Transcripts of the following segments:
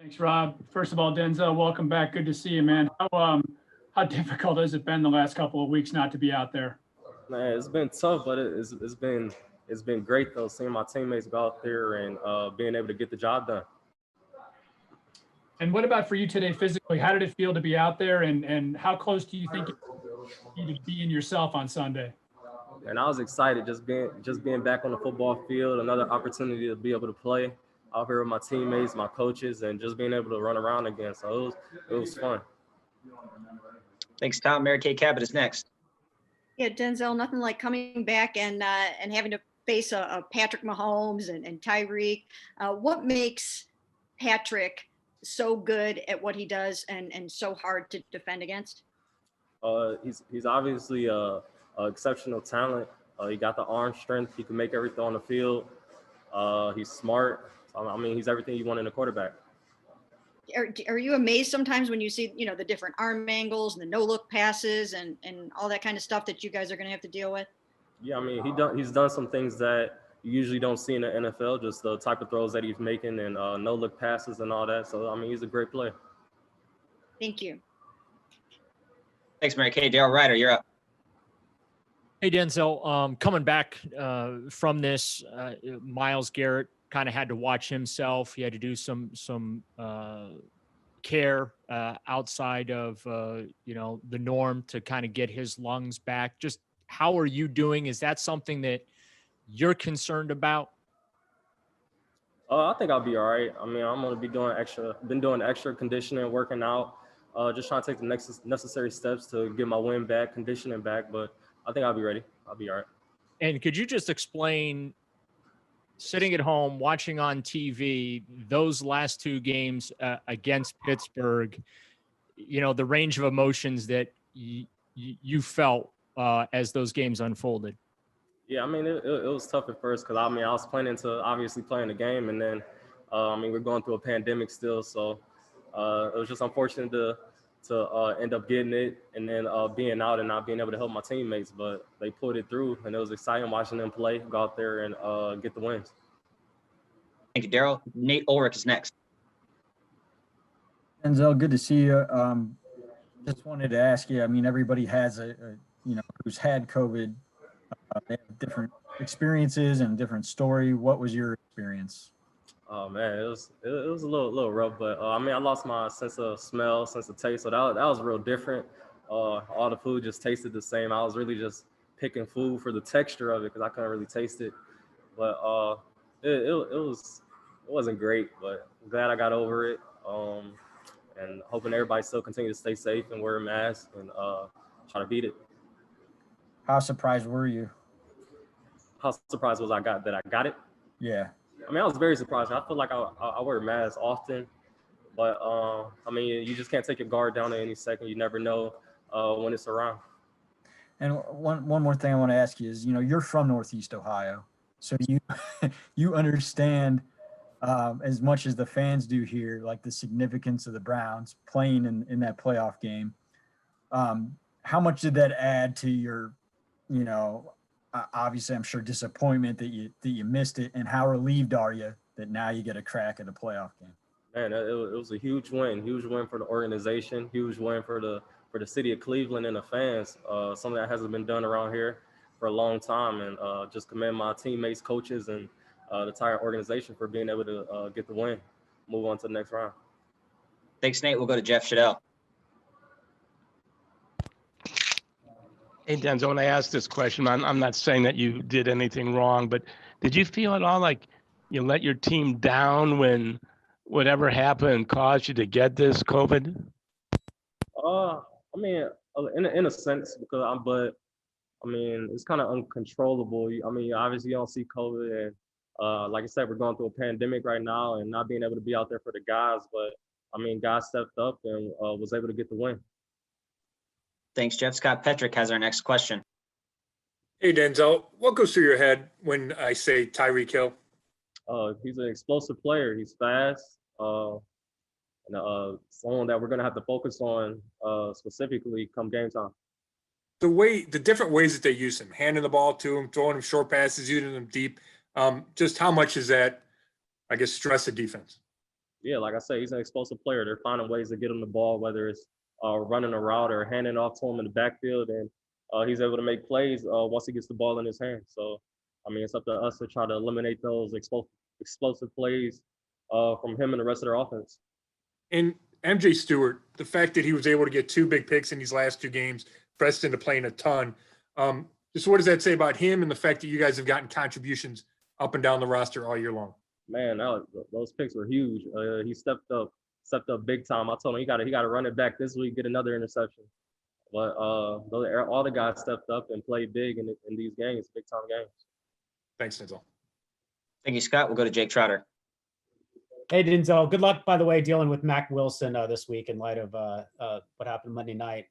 Thanks, Rob. First of all, Denzel, welcome back. Good to see you, man. How difficult has it been the last couple of weeks not to be out there? Man, it's been tough, but it's been great though. Seeing my teammates go out there and being able to get the job done. And what about for you today physically? How did it feel to be out there, and how close do you think you need to be in yourself on Sunday? And I was excited just being back on the football field, another opportunity to be able to play out here with my teammates, my coaches, and just being able to run around again. So it was fun. Thanks, Tom. Mary Kay Cabot is next. Yeah, Denzel, nothing like coming back and having to face a Patrick Mahomes and Tyreek. What makes Patrick so good at what he does and so hard to defend against? He's obviously a exceptional talent. He got the arm strength. He can make everything on the field. He's smart. I mean, he's everything you want in a quarterback. Are you amazed sometimes when you see, the different arm angles and the no look passes and all that kind of stuff that you guys are going to have to deal with? Yeah, I mean, he's done some things that you usually don't see in the NFL, just the type of throws that he's making and no look passes and all that. So I mean, he's a great player. Thank you. Thanks, Mary Kay. Daryl Ryder, you're up. Hey, Denzel, coming back from this, Myles Garrett kind of had to watch himself. He had to do some care outside of, the norm to kind of get his lungs back. Just how are you doing? Is that something that you're concerned about? I think I'll be all right. I mean, I'm going to be been doing extra conditioning, working out, just trying to take the next necessary steps to get my wind back, conditioning back. But I think I'll be ready. I'll be all right. And could you just explain, sitting at home, watching on TV, those last two games against Pittsburgh, the range of emotions that you felt as those games unfolded? Yeah, I mean, it was tough at first because, I mean, I was planning to obviously playing the game. And then, we're going through a pandemic still. So it was just unfortunate to end up getting it and then being out and not being able to help my teammates. But they pulled it through, and it was exciting watching them play, go out there and get the wins. Thank you, Daryl. Nate Ulrich is next. Denzel, good to see you. Just wanted to ask you, I mean, everybody has who's had COVID, they have different experiences and different story. What was your experience? Oh man, it was a little rough, but I mean, I lost my sense of smell, sense of taste, so that was real different. All the food just tasted the same. I was really just picking food for the texture of it because I couldn't really taste it. But it wasn't great, but I'm glad I got over it. And hoping everybody still continue to stay safe and wear a mask and try to beat it. How surprised were you? How surprised was I that I got it? Yeah. I mean, I was very surprised. I feel like I wear masks often, but I mean, you just can't take your guard down at any second. You never know when it's around. And one more thing I want to ask you is, you're from Northeast Ohio, so you understand as much as the fans do here, like the significance of the Browns playing in that playoff game. How much did that add to your, obviously I'm sure disappointment that you missed it, and how relieved are you that now you get a crack at a playoff game? Man, it was a huge win for the organization, huge win for the city of Cleveland and the fans. Something that hasn't been done around here for a long time, and just commend my teammates, coaches, and the entire organization for being able to get the win, move on to the next round. Thanks, Nate. We'll go to Jeff Shadell. Hey, Denzel, when I asked this question, I'm not saying that you did anything wrong, but did you feel at all like you let your team down when whatever happened caused you to get this COVID? I mean, in a sense, but I mean, it's kind of uncontrollable. I mean, obviously you don't see COVID, and like I said, we're going through a pandemic right now, and not being able to be out there for the guys. But I mean, guys stepped up and was able to get the win. Thanks, Jeff. Scott Petrick has our next question. Hey, Denzel, what goes through your head when I say Tyreek Hill? He's an explosive player. He's fast. And someone that we're going to have to focus on specifically come game time. The different ways that they use him, handing the ball to him, throwing him short passes, using them deep. Just how much is that, I guess, stress the defense? Yeah, like I say, he's an explosive player. They're finding ways to get him the ball, whether it's running a route or handing off to him in the backfield, and he's able to make plays once he gets the ball in his hands. So, I mean, it's up to us to try to eliminate those explosive plays from him and the rest of their offense. And MJ Stewart, the fact that he was able to get 2 big picks in these last 2 games, pressed into playing a ton. Just what does that say about him and the fact that you guys have gotten contributions up and down the roster all year long? Man, those picks were huge. He stepped up big time. I told him he got to run it back this week, get another interception. But all the guys stepped up and played big in these games, big time games. Thanks, Denzel. Thank you, Scott. We'll go to Jake Trotter. Hey, Denzel. Good luck, by the way, dealing with Mac Wilson this week in light of what happened Monday night.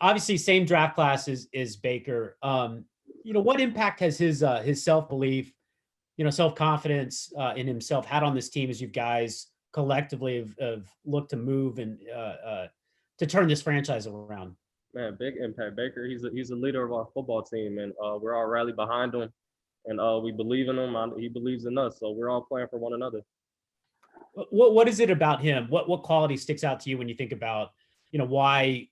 Obviously, same draft class as Baker. What impact has his self-belief, self-confidence in himself had on this team as you guys collectively have looked to move and to turn this franchise around? Man, big impact. Baker, he's a leader of our football team, and we're all rallied behind him, and we believe in him. He believes in us, so we're all playing for one another. What is it about him? What quality sticks out to you when you think about why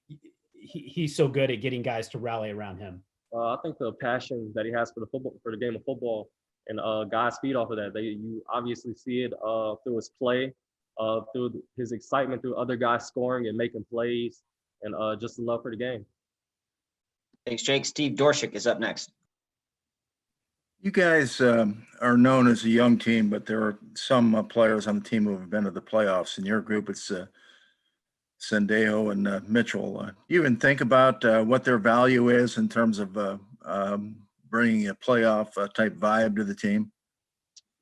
he's so good at getting guys to rally around him? I think the passion that he has for the game of football, and guys feed off of that. You obviously see it through his play, through his excitement, through other guys scoring and making plays, and just the love for the game. Thanks, Jake. Steve Dorshik is up next. You guys are known as a young team, but there are some players on the team who have been to the playoffs. In your group, it's Sendejo and Mitchell. Do you even think about what their value is in terms of bringing a playoff type vibe to the team?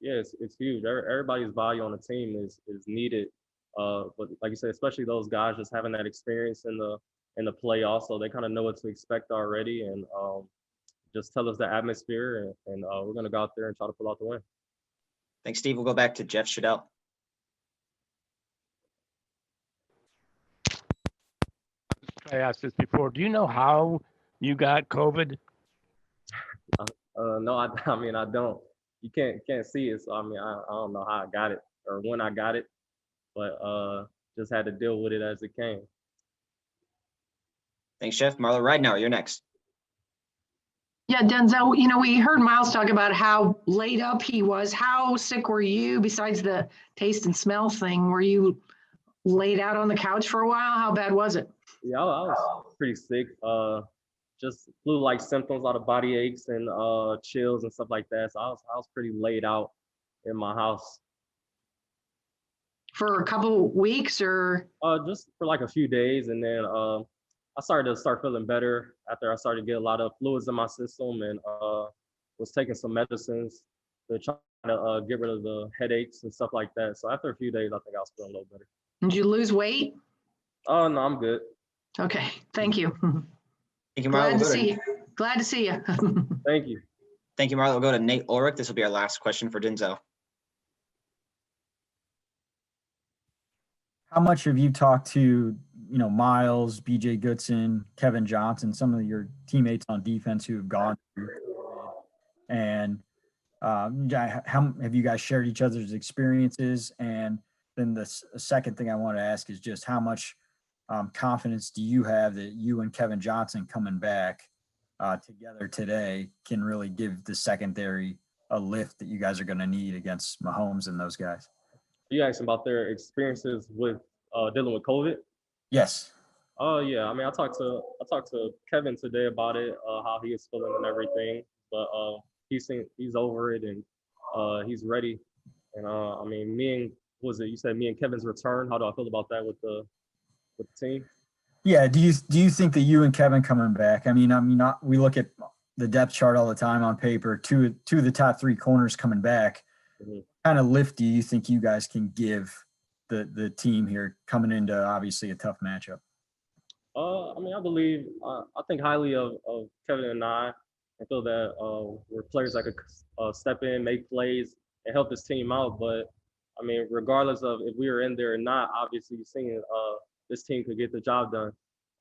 Yeah, it's huge. Everybody's value on the team is needed. But like you said, especially those guys just having that experience in the playoffs, so they kind of know what to expect already, and just tell us the atmosphere, and we're going to go out there and try to pull out the win. Thanks, Steve. We'll go back to Jeff Shadell. I asked this before. Do you know how you got COVID? No, I mean, I don't. You can't see it, so I mean, I don't know how I got it or when I got it, but just had to deal with it as it came. Thanks, Jeff. Marla Ridenour, you're next. Yeah, Denzel, we heard Miles talk about how laid up he was. How sick were you besides the taste and smell thing? Were you laid out on the couch for a while? How bad was it? Yeah, I was pretty sick. Just flu-like symptoms, a lot of body aches and chills and stuff like that. So I was pretty laid out in my house. For a couple weeks or? Just for like a few days, and then I started to feeling better after I started to get a lot of fluids in my system, and was taking some medicines to try to get rid of the headaches and stuff like that. So after a few days, I think I was feeling a little better. Did you lose weight? Oh, no, I'm good. Okay, thank you. Thank you, Marla. Glad to see you. Thank you. Thank you, Marla. We'll go to Nate Ulrich. This will be our last question for Denzel. How much have you talked to, Miles, BJ Goodson, Kevin Johnson, some of your teammates on defense who have gone through COVID? And how have you guys shared each other's experiences? And then the second thing I want to ask is just how much confidence do you have that you and Kevin Johnson coming back together today can really give the secondary a lift that you guys are going to need against Mahomes and those guys? You asked about their experiences with dealing with COVID? Yes. Oh yeah, I mean, I talked to Kevin today about it, how he is feeling and everything. But he's over it, and he's ready. And I mean, you said me and Kevin's return? How do I feel about that with the team? Yeah. Do you think that you and Kevin coming back? I mean, we look at the depth chart all the time on paper. Two of the top 3 corners coming back. Mm-hmm. What kind of lift do you think you guys can give the team here coming into obviously a tough matchup? I mean, I think highly of Kevin and I feel that we're players that could step in, make plays, and help this team out. But I mean, regardless of if we were in there or not, obviously you've seen this team could get the job done,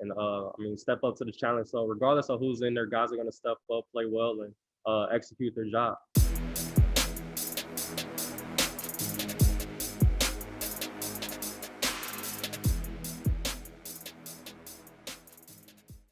and I mean, step up to the challenge. So regardless of who's in there, guys are going to step up, play well, and execute their job.